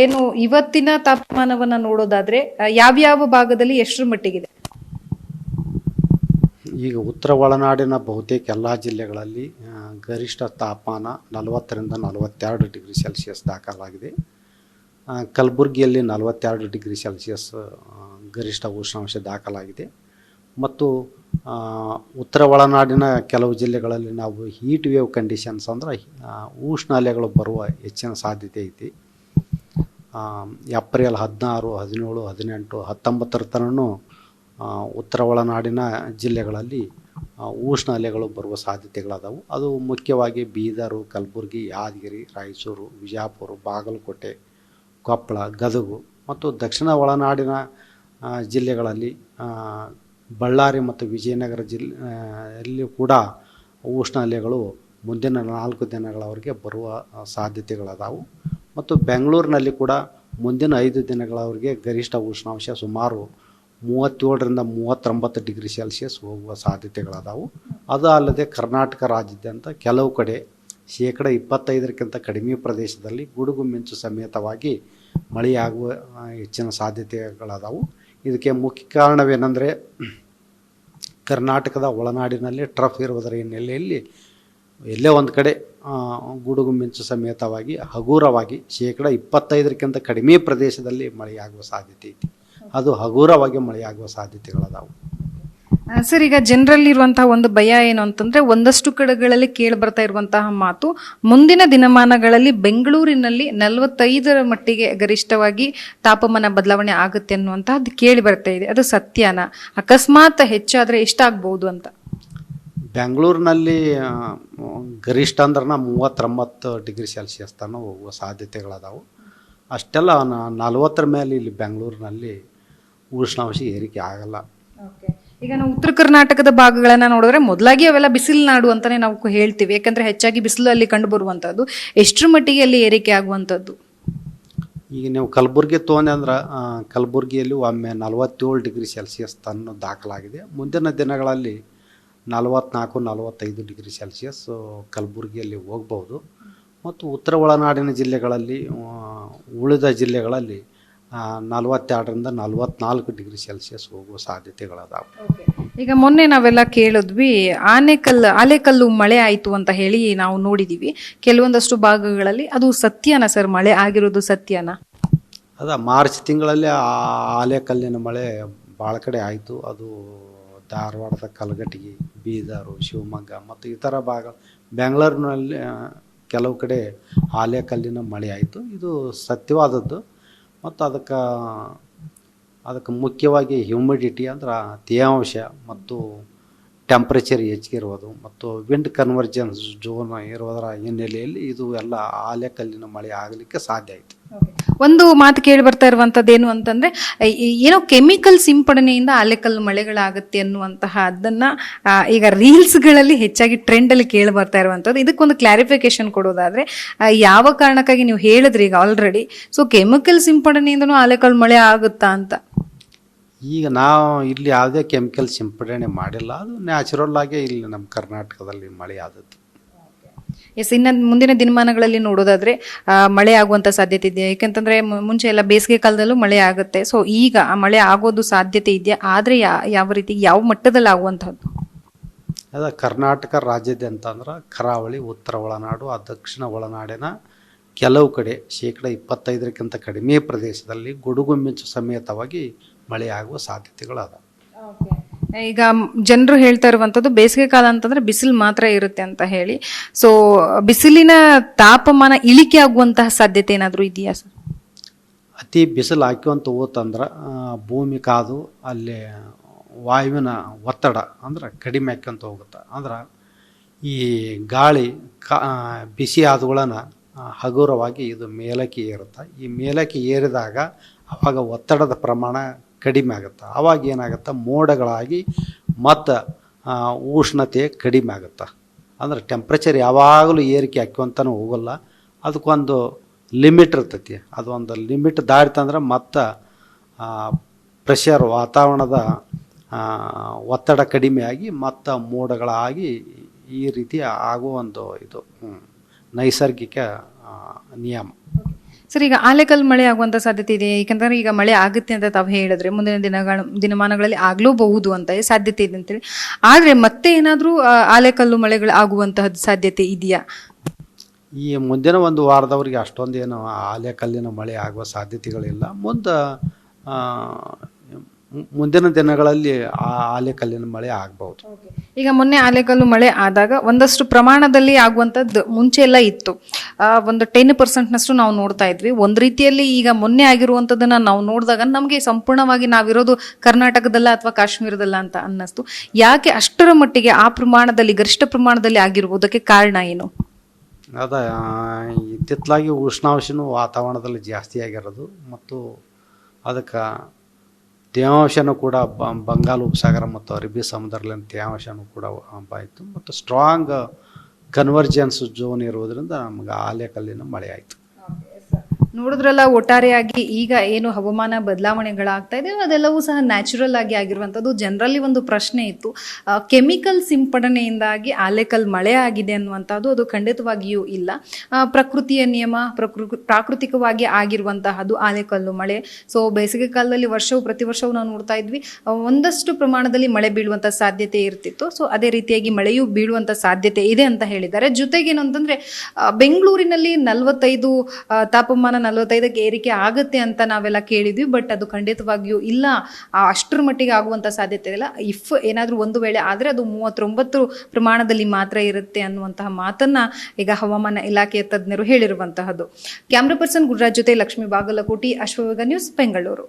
ಏನು ಇವತ್ತಿನ ತಾಪಮಾನವನ್ನ ನೋಡೋದಾದ್ರೆ ಯಾವ್ಯಾವ ಭಾಗದಲ್ಲಿ ಎಷ್ಟರ ಮಟ್ಟಿಗಿದೆ? ಈಗ ಉತ್ತರ ಒಳನಾಡಿನ ಬಹುತೇಕ ಎಲ್ಲ ಜಿಲ್ಲೆಗಳಲ್ಲಿ ಗರಿಷ್ಠ ತಾಪಮಾನ 40ರಿಂದ 42 ಡಿಗ್ರಿ ಸೆಲ್ಸಿಯಸ್ ದಾಖಲಾಗಿದೆ. ಕಲಬುರಗಿಯಲ್ಲಿ 42 ಡಿಗ್ರಿ ಸೆಲ್ಸಿಯಸ್ ಗರಿಷ್ಠ ಉಷ್ಣಾಂಶ ದಾಖಲಾಗಿದೆ. ಮತ್ತು ಉತ್ತರ ಒಳನಾಡಿನ ಕೆಲವು ಜಿಲ್ಲೆಗಳಲ್ಲಿ ನಾವು ಹೀಟ್ ವೇವ್ ಕಂಡೀಷನ್ಸ್ ಅಂದರೆ ಉಷ್ಣ ಅಲೆಗಳು ಬರುವ ಹೆಚ್ಚಿನ ಸಾಧ್ಯತೆ ಐತಿ. ಏಪ್ರಿಲ್ 16, 17, 18, 19 ತನೂ ಉತ್ತರ ಒಳನಾಡಿನ ಜಿಲ್ಲೆಗಳಲ್ಲಿ ಉಷ್ಣ ಅಲೆಗಳು ಬರುವ ಸಾಧ್ಯತೆಗಳದಾವು. ಅದು ಮುಖ್ಯವಾಗಿ ಬೀದರು, ಕಲಬುರಗಿ, ಯಾದಗಿರಿ, ರಾಯಚೂರು, ವಿಜಯಪುರ, ಬಾಗಲಕೋಟೆ, ಕೊಪ್ಪಳ, ಗದಗ ಮತ್ತು ದಕ್ಷಿಣ ಒಳನಾಡಿನ ಜಿಲ್ಲೆಗಳಲ್ಲಿ ಬಳ್ಳಾರಿ ಮತ್ತು ವಿಜಯನಗರ ಜಿಲ್ಲೆಯಲ್ಲಿ ಕೂಡ ಉಷ್ಣ ಅಲೆಗಳು ಮುಂದಿನ 4 ದಿನಗಳವರೆಗೆ ಬರುವ ಸಾಧ್ಯತೆಗಳದಾವು. ಮತ್ತು ಬೆಂಗಳೂರಿನಲ್ಲಿ ಕೂಡ ಮುಂದಿನ 5 ದಿನಗಳವರೆಗೆ ಗರಿಷ್ಠ ಉಷ್ಣಾಂಶ ಸುಮಾರು 37ರಿಂದ 39 ಡಿಗ್ರಿ ಸೆಲ್ಸಿಯಸ್ ಹೋಗುವ ಸಾಧ್ಯತೆಗಳದಾವು. ಅದು ಅಲ್ಲದೆ ಕರ್ನಾಟಕ ರಾಜ್ಯಾದ್ಯಂತ ಕೆಲವು ಕಡೆ 25%ಕ್ಕಿಂತ ಕಡಿಮೆ ಪ್ರದೇಶದಲ್ಲಿ ಗುಡುಗು ಮಿಂಚು ಸಮೇತವಾಗಿ ಮಳೆಯಾಗುವ ಹೆಚ್ಚಿನ ಸಾಧ್ಯತೆಗಳದಾವು. ಇದಕ್ಕೆ ಮುಖ್ಯ ಕಾರಣವೇನೆಂದರೆ ಕರ್ನಾಟಕದ ಒಳನಾಡಿನಲ್ಲಿ ಟ್ರಫ್ ಇರುವುದರ ಹಿನ್ನೆಲೆಯಲ್ಲಿ ಎಲ್ಲೇ ಒಂದು ಕಡೆ ಗುಡುಗು ಮಿಂಚು ಸಮೇತವಾಗಿ ಹಗುರವಾಗಿ 25%ಕ್ಕಿಂತ ಕಡಿಮೆ ಪ್ರದೇಶದಲ್ಲಿ ಮಳೆಯಾಗುವ ಸಾಧ್ಯತೆ ಐತಿ. ಅದು ಹಗುರವಾಗಿ ಮಳೆಯಾಗುವ ಸಾಧ್ಯತೆಗಳದಾವು. ಸರ್, ಈಗ ಜನರಲ್ಲಿ ಇರುವಂತಹ ಒಂದು ಭಯ ಏನು ಅಂತಂದ್ರೆ, ಒಂದಷ್ಟು ಕಡೆಗಳಲ್ಲಿ ಕೇಳಿ ಬರ್ತಾ ಇರುವಂತಹ ಮಾತು, ಮುಂದಿನ ದಿನಮಾನಗಳಲ್ಲಿ ಬೆಂಗಳೂರಿನಲ್ಲಿ 45ರ ಮಟ್ಟಿಗೆ ಗರಿಷ್ಠವಾಗಿ ತಾಪಮಾನ ಬದಲಾವಣೆ ಆಗುತ್ತೆ ಅನ್ನುವಂತಹದ್ದು ಕೇಳಿ ಬರ್ತಾ ಇದೆ. ಅದು ಸತ್ಯನಾ? ಅಕಸ್ಮಾತ್ ಹೆಚ್ಚಾದ್ರೆ ಎಷ್ಟಾಗಬಹುದು ಅಂತ? ಬೆಂಗಳೂರಿನಲ್ಲಿ ಗರಿಷ್ಠ ಅಂದ್ರೆ 39 ಡಿಗ್ರಿ ಸೆಲ್ಸಿಯಸ್ ತನಕ ಹೋಗುವ ಸಾಧ್ಯತೆಗಳದಾವು. ಅಷ್ಟೆಲ್ಲ 40ರ ಮೇಲೆ ಇಲ್ಲಿ ಬೆಂಗಳೂರಿನಲ್ಲಿ ಉಷ್ಣಾಂಶ ಏರಿಕೆ ಆಗಲ್ಲ. ಈಗ ನಾವು ಉತ್ತರ ಕರ್ನಾಟಕದ ಭಾಗಗಳನ್ನ ನೋಡಿದ್ರೆ ಮೊದಲಾಗಿ ಅವೆಲ್ಲ ಬಿಸಿಲು ನಾಡು ಅಂತಾನೆ ನಾವು ಹೇಳ್ತೀವಿ. ಯಾಕಂದ್ರೆ ಹೆಚ್ಚಾಗಿ ಬಿಸಿಲು ಅಲ್ಲಿ ಕಂಡು ಬರುವಂತದ್ದು. ಎಷ್ಟರ ಮಟ್ಟಿಗೆ ಅಲ್ಲಿ ಏರಿಕೆ ಆಗುವಂಥದ್ದು? ಈಗ ನೀವು ಕಲಬುರಗಿ ತೊಗೊಂಡೆ ಅಂದ್ರೆ ಕಲಬುರಗಿಯಲ್ಲಿ ಒಮ್ಮೆ 47 ಡಿಗ್ರಿ ಸೆಲ್ಸಿಯಸ್ ತನಕ ದಾಖಲಾಗಿದೆ. ಮುಂದಿನ ದಿನಗಳಲ್ಲಿ 44-45 ಡಿಗ್ರಿ ಸೆಲ್ಸಿಯಸ್ ಕಲಬುರಗಿಯಲ್ಲಿ ಹೋಗ್ಬೋದು. ಮತ್ತು ಉತ್ತರ ಒಳನಾಡಿನ ಜಿಲ್ಲೆಗಳಲ್ಲಿ ಉಳಿದ ಜಿಲ್ಲೆಗಳಲ್ಲಿ 42ರಿಂದ 44 ಡಿಗ್ರಿ ಸೆಲ್ಸಿಯಸ್ ಹೋಗುವ ಸಾಧ್ಯತೆಗಳದಾವೆ. ಈಗ ಮೊನ್ನೆ ನಾವೆಲ್ಲ ಕೇಳಿದ್ವಿ, ಆಲೆಕಲ್ಲು ಮಳೆ ಆಯಿತು ಅಂತ ಹೇಳಿ ನಾವು ನೋಡಿದ್ದೀವಿ ಕೆಲವೊಂದಷ್ಟು ಭಾಗಗಳಲ್ಲಿ. ಅದು ಸತ್ಯನಾ ಸರ್? ಮಳೆ ಆಗಿರೋದು ಸತ್ಯನಾ? ಮಾರ್ಚ್ ತಿಂಗಳಲ್ಲಿ ಆಲೆಕಲ್ಲಿನ ಮಳೆ ಭಾಳ ಕಡೆ ಆಯಿತು. ಅದು ಧಾರವಾಡದ ಕಲಘಟಗಿ, ಬೀದರು, ಶಿವಮೊಗ್ಗ ಮತ್ತು ಇತರ ಭಾಗ, ಬೆಂಗಳೂರಿನಲ್ಲಿ ಕೆಲವು ಕಡೆ ಆಲೆಕಲ್ಲಿನ ಮಳೆ ಆಯಿತು. ಇದು ಸತ್ಯವಾದದ್ದು. ಮತ್ತು ಅದಕ್ಕೆ ಮುಖ್ಯವಾಗಿ ಹ್ಯೂಮಿಡಿಟಿ ಅಂದ್ರೆ ತೇವಾಂಶ ಮತ್ತು ಟೆಂಪ್ರೇಚರ್ ಹೆಚ್ಚಿಗೆ ಇರುವುದು ಮತ್ತು ವಿಂಡ್ ಕನ್ವರ್ಜೆನ್ಸ್ ಝೋನ್ ಇರೋದರ ಹಿನ್ನೆಲೆಯಲ್ಲಿ ಇದು ಎಲ್ಲ ಆಲೆಕಲ್ಲಿನ ಮಳೆ ಆಗಲಿಕ್ಕೆ ಸಾಧ್ಯ ಆಯಿತು. ಒಂದು ಮಾತು ಕೇಳಿ ಬರ್ತಾ ಇರುವಂತದ್ದು ಏನು ಅಂತಂದ್ರೆ, ಏನೋ ಕೆಮಿಕಲ್ ಸಿಂಪಡಣೆಯಿಂದ ಆಲೆಕಲ್ಲು ಮಳೆಗಳಾಗುತ್ತೆ ಅನ್ನುವಂತಹ ಅದನ್ನ ಈಗ ರೀಲ್ಸ್ಗಳಲ್ಲಿ ಹೆಚ್ಚಾಗಿ ಟ್ರೆಂಡ್ ಅಲ್ಲಿ ಕೇಳಿ ಬರ್ತಾ ಇರುವಂತದ್ದು. ಇದಕ್ಕೊಂದು ಕ್ಲಾರಿಫಿಕೇಶನ್ ಕೊಡೋದಾದ್ರೆ, ಯಾವ ಕಾರಣಕ್ಕಾಗಿ ನೀವು ಹೇಳಿದ್ರಿ ಈಗ ಆಲ್ರೆಡಿ, ಸೊ ಕೆಮಿಕಲ್ ಸಿಂಪಡಣೆಯಿಂದನೂ ಆಲೆಕಲ್ಲು ಮಳೆ ಆಗುತ್ತಾ ಅಂತ? ಈಗ ನಾವು ಇಲ್ಲಿ ಯಾವುದೇ ಕೆಮಿಕಲ್ ಸಿಂಪಡಣೆ ಮಾಡಿಲ್ಲ. ಅದು ನ್ಯಾಚುರಲ್ ಆಗಿ ಇಲ್ಲಿ ನಮ್ಮ ಕರ್ನಾಟಕದಲ್ಲಿ ಮಳೆ ಆದದ್ದು. ಎಸ್, ಇನ್ನು ಮುಂದಿನ ದಿನಮಾನಗಳಲ್ಲಿ ನೋಡೋದಾದ್ರೆ ಮಳೆ ಆಗುವಂತ ಸಾಧ್ಯತೆ ಇದೆಯಾ? ಯಾಕಂತಂದ್ರೆ ಮುಂಚೆ ಎಲ್ಲ ಬೇಸಿಗೆ ಕಾಲದಲ್ಲೂ ಮಳೆ ಆಗುತ್ತೆ. ಸೊ ಈಗ ಆ ಮಳೆ ಆಗೋದು ಸಾಧ್ಯತೆ ಇದೆಯಾ? ಆದ್ರೆ ಯಾವ ರೀತಿ, ಯಾವ ಮಟ್ಟದಲ್ಲಿ ಆಗುವಂತಹದ್ದು? ಕರ್ನಾಟಕ ರಾಜ್ಯಾದ್ಯಂತ ಅಂದ್ರೆ ಕರಾವಳಿ, ಉತ್ತರ ಒಳನಾಡು, ದಕ್ಷಿಣ ಒಳನಾಡಿನ ಕೆಲವು ಕಡೆ 25%ಕ್ಕಿಂತ ಕಡಿಮೆ ಪ್ರದೇಶದಲ್ಲಿ ಗುಡುಗು ಮಿಂಚು ಸಮೇತವಾಗಿ ಮಳೆಯಾಗುವ ಸಾಧ್ಯತೆಗಳದಾವೆ. ಈಗ ಜನರು ಹೇಳ್ತಾ ಇರುವಂತದ್ದು ಬೇಸಿಗೆ ಕಾಲ ಅಂತಂದ್ರೆ ಬಿಸಿಲು ಮಾತ್ರ ಇರುತ್ತೆ ಅಂತ ಹೇಳಿ. ಸೊ ಬಿಸಿಲಿನ ತಾಪಮಾನ ಇಳಿಕೆ ಆಗುವಂತಹ ಸಾಧ್ಯತೆ ಏನಾದರೂ ಇದೆಯಾ ಸರ್? ಅತಿ ಬಿಸಿಲು ಹಾಕುವಂತ ಹೋತಂದ್ರೆ ಭೂಮಿ ಕಾದು ಅಲ್ಲಿ ವಾಯುವಿನ ಒತ್ತಡ ಅಂದ್ರೆ ಕಡಿಮೆ ಆಕ್ಕೊಂತ ಹೋಗುತ್ತೆ. ಅಂದ್ರೆ ಈ ಗಾಳಿ ಬಿಸಿ ಆದಗಳನ್ನ ಹಗುರವಾಗಿ ಇದು ಮೇಲಕ್ಕೆ ಏರುತ್ತೆ. ಈ ಮೇಲಕ್ಕೆ ಏರಿದಾಗ ಅವಾಗ ಒತ್ತಡದ ಪ್ರಮಾಣ ಕಡಿಮೆ ಆಗುತ್ತೆ. ಆವಾಗ ಏನಾಗುತ್ತೆ, ಮೋಡಗಳಾಗಿ ಮತ್ತು ಉಷ್ಣತೆ ಕಡಿಮೆ ಆಗುತ್ತೆ. ಅಂದ್ರೆ ಟೆಂಪ್ರೇಚರ್ ಯಾವಾಗಲೂ ಏರಿಕೆ ಹಾಕ್ಕೊಂತನೂ ಹೋಗಲ್ಲ. ಅದಕ್ಕೊಂದು ಲಿಮಿಟ್ ಇರ್ತೈತಿ. ಅದೊಂದು ಲಿಮಿಟ್ ದಾಟಿತಂದ್ರೆ ಮತ್ತು ಪ್ರೆಷರ್, ವಾತಾವರಣದ ಒತ್ತಡ ಕಡಿಮೆಯಾಗಿ ಮತ್ತು ಮೋಡಗಳಾಗಿ ಈ ರೀತಿ ಆಗುವ ಒಂದು ಇದು ನೈಸರ್ಗಿಕ ನಿಯಮ. ಸರ್, ಈಗ ಆಲೆಕಲ್ ಮಳೆ ಆಗುವಂತ ಸಾಧ್ಯತೆ ಇದೆ, ಯಾಕಂದ್ರೆ ಈಗ ಮಳೆ ಆಗುತ್ತೆ ಅಂತ ತಾವು ಹೇಳಿದ್ರೆ ಮುಂದಿನ ದಿನಮಾನಗಳಲ್ಲಿ ಆಗ್ಲೂಬಹುದು ಅಂತ ಸಾಧ್ಯತೆ ಇದೆ ಅಂತೇಳಿ. ಆದ್ರೆ ಮತ್ತೆ ಏನಾದ್ರೂ ಆಲೆಕಲ್ಲು ಮಳೆಗಳು ಆಗುವಂತಹದ್ದು ಸಾಧ್ಯತೆ ಇದೆಯಾ? ಈ ಮುಂದಿನ ಒಂದು ವಾರದವರೆಗೆ ಅಷ್ಟೊಂದೇನು ಆಲೆಕಲ್ಲಿನ ಮಳೆ ಆಗುವ ಸಾಧ್ಯತೆಗಳಿಲ್ಲ. ಮುಂದಿನ ದಿನಗಳಲ್ಲಿ ಆಲೆಕಲ್ಲಿನ ಮಳೆ ಆಗ್ಬಹುದು. ಈಗ ಮೊನ್ನೆ ಆಲೆಕಲ್ಲು ಮಳೆ ಆದಾಗ ಒಂದಷ್ಟು ಪ್ರಮಾಣದಲ್ಲಿ ಆಗುವಂಥದ್ದು ಮುಂಚೆ ಎಲ್ಲ ಇತ್ತು, ಒಂದು 10% ನಾವು ನೋಡ್ತಾ ಇದ್ವಿ. ಒಂದು ರೀತಿಯಲ್ಲಿ ಈಗ ಮೊನ್ನೆ ಆಗಿರುವಂಥದ್ದನ್ನ ನಾವು ನೋಡಿದಾಗ ನಮಗೆ ಸಂಪೂರ್ಣವಾಗಿ ನಾವಿರೋದು ಕರ್ನಾಟಕದಲ್ಲ ಅಥವಾ ಕಾಶ್ಮೀರದಲ್ಲ ಅಂತ ಅನ್ನಿಸ್ತು. ಯಾಕೆ ಅಷ್ಟರ ಮಟ್ಟಿಗೆ ಆ ಪ್ರಮಾಣದಲ್ಲಿ, ಗರಿಷ್ಠ ಪ್ರಮಾಣದಲ್ಲಿ ಆಗಿರುವುದಕ್ಕೆ ಕಾರಣ ಏನು? ಇತ್ತಿತ್ತಲಾಗಿ ಉಷ್ಣಾಂಶನೂ ವಾತಾವರಣದಲ್ಲಿ ಜಾಸ್ತಿ ಆಗಿರೋದು ಮತ್ತು ಅದಕ್ಕೆ ತೇವಾಂಶನೂ ಕೂಡ ಬಂಗಾಳ ಉಪಸಾಗರ ಮತ್ತು ಅರಬ್ಬಿ ಸಮುದ್ರದಲ್ಲಿ ತೇವಾಂಶನೂ ಕೂಡ ಆಯಿತು ಮತ್ತು ಸ್ಟ್ರಾಂಗ್ ಕನ್ವರ್ಜೆನ್ಸ್ ಝೋನ್ ಇರುವುದರಿಂದ ನಮ್ಗೆ ಆಲೆಕಲ್ಲಿನ ಮಳೆ ಆಯಿತು. ನೋಡಿದ್ರಲ್ಲ, ಒಟ್ಟಾರೆಯಾಗಿ ಈಗ ಏನು ಹವಾಮಾನ ಬದಲಾವಣೆಗಳಾಗ್ತಾ ಇದೆ ಅದೆಲ್ಲವೂ ಸಹ ನ್ಯಾಚುರಲ್ ಆಗಿ ಆಗಿರುವಂಥದ್ದು. ಜನರಲ್ಲಿ ಒಂದು ಪ್ರಶ್ನೆ ಇತ್ತು, ಕೆಮಿಕಲ್ ಸಿಂಪಡಣೆಯಿಂದಾಗಿ ಆಲೆಕಲ್ ಮಳೆ ಆಗಿದೆ ಅನ್ನುವಂಥದ್ದು. ಅದು ಖಂಡಿತವಾಗಿಯೂ ಇಲ್ಲ. ಪ್ರಕೃತಿಯ ನಿಯಮ, ಪ್ರಾಕೃತಿಕವಾಗಿ ಆಗಿರುವಂತಹದ್ದು ಆಲೆಕಲ್ಲು ಮಳೆ. ಸೊ ಬೇಸಿಗೆ ಕಾಲದಲ್ಲಿ ಪ್ರತಿ ವರ್ಷವೂ ನಾವು ನೋಡ್ತಾ ಇದ್ವಿ, ಒಂದಷ್ಟು ಪ್ರಮಾಣದಲ್ಲಿ ಮಳೆ ಬೀಳುವಂಥ ಸಾಧ್ಯತೆ ಇರ್ತಿತ್ತು. ಸೊ ಅದೇ ರೀತಿಯಾಗಿ ಮಳೆಯೂ ಬೀಳುವಂಥ ಸಾಧ್ಯತೆ ಇದೆ ಅಂತ ಹೇಳಿದ್ದಾರೆ. ಜೊತೆಗೇನು ಅಂತಂದ್ರೆ ಬೆಂಗಳೂರಿನಲ್ಲಿ 45 ತಾಪಮಾನ 45ಕ್ಕೆ ಏರಿಕೆ ಆಗುತ್ತೆ ಅಂತ ನಾವೆಲ್ಲ ಕೇಳಿದ್ವಿ. ಬಟ್ ಅದು ಖಂಡಿತವಾಗಿಯೂ ಇಲ್ಲ, ಅಷ್ಟರ ಮಟ್ಟಿಗೆ ಆಗುವಂತ ಸಾಧ್ಯತೆ ಇಲ್ಲ. ಇಫ್ ಏನಾದ್ರೂ ಒಂದು ವೇಳೆ ಆದ್ರೆ ಅದು 39 ಪ್ರಮಾಣದಲ್ಲಿ ಮಾತ್ರ ಇರುತ್ತೆ ಅನ್ನುವಂತಹ ಮಾತನ್ನ ಈಗ ಹವಾಮಾನ ಇಲಾಖೆಯ ತಜ್ಞರು ಹೇಳಿರುವಂತಹದ್ದು. ಕ್ಯಾಮ್ರಾ ಪರ್ಸನ್ ಗುರುರಾಜ್ ಜೊತೆ ಲಕ್ಷ್ಮೀ ಬಾಗಲಕೋಟಿ, ಅಶ್ವವೇಗ ನ್ಯೂಸ್, ಬೆಂಗಳೂರು.